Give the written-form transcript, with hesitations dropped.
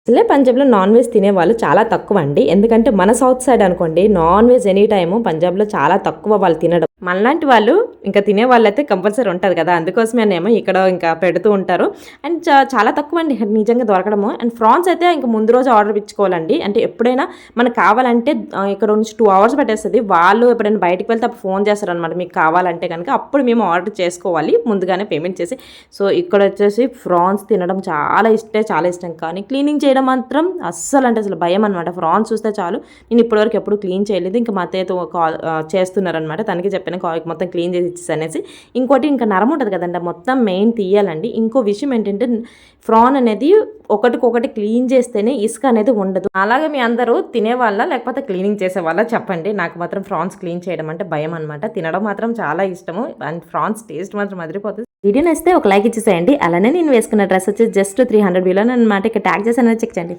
అసలే పంజాబ్లో non veg తినేవాళ్ళు చాలా తక్కువ అండి. ఎందుకంటే మన సౌత్ సైడ్ అనుకోండి నాన్ వెజ్ ఎనీ టైము పంజాబ్లో చాలా తక్కువ వాళ్ళు తినడం. మనలాంటి వాళ్ళు ఇంకా తినే వాళ్ళైతే కంపల్సరీ ఉంటుంది కదా, అందుకోసమేనేమో ఇక్కడ ఇంకా పెడుతూ ఉంటారు. అండ్ చాలా తక్కువ అండి నిజంగా దొరకడము. అండ్ ఫ్రాన్స్ అయితే ఇంకా ముందు రోజు ఆర్డర్ ఇచ్చుకోవాలండి. అంటే ఎప్పుడైనా మనకు కావాలంటే ఇక్కడ నుంచి 2 hours పట్టేస్తుంది. వాళ్ళు ఎప్పుడైనా బయటకు వెళ్తే అప్పుడు ఫోన్ చేస్తారనమాట, మీకు కావాలంటే కనుక అప్పుడు మేము ఆర్డర్ చేసుకోవాలి ముందుగానే పేమెంట్ చేసి. సో ఇక్కడ వచ్చేసి ఫ్రాన్స్ తినడం చాలా ఇష్టం. కానీ క్లీనింగ్ చేయడం మాత్రం అస్సలు అంటే అసలు భయం అనమాట. ఫ్రాన్స్ చూస్తే చాలు, నేను ఇప్పటివరకు ఎప్పుడు క్లీన్ చేయలేదు. ఇంకా మా అత్తయ్యతో చేస్తున్నారనమాట, తనకి చెప్పిన మొత్తం క్లీన్ చేసి ఇచ్చేసి అనేసి. ఇంకోటి ఇంకా నరం ఉంటుంది కదండి, మొత్తం మెయిన్ తీయాలండి. ఇంకో విషయం ఏంటంటే ఫ్రాన్ అనేది ఒకటికొకటి క్లీన్ చేస్తేనే ఇసుక అనేది ఉండదు. అలాగే మీ అందరూ తినేవాళ్ళ లేకపోతే క్లీనింగ్ చేసేవాళ్ళ చెప్పండి. నాకు మాత్రం ఫ్రాన్స్ క్లీన్ చేయడం అంటే భయం అనమాట. తినడం మాత్రం చాలా ఇష్టము. అండ్ ఫ్రాన్స్ టేస్ట్ మాత్రం అదిరిపోతుంది. వీడియో నచ్చితే ఒక లైక్ ఇచ్చేసేయండి. అలానే నేను వేసుకున్న డ్రెస్ వచ్చి జస్ట్ 300 బిలో అనమాట. ఇక్కడ ట్యాగ్ చేసి అనేది చెక్ చేయండి.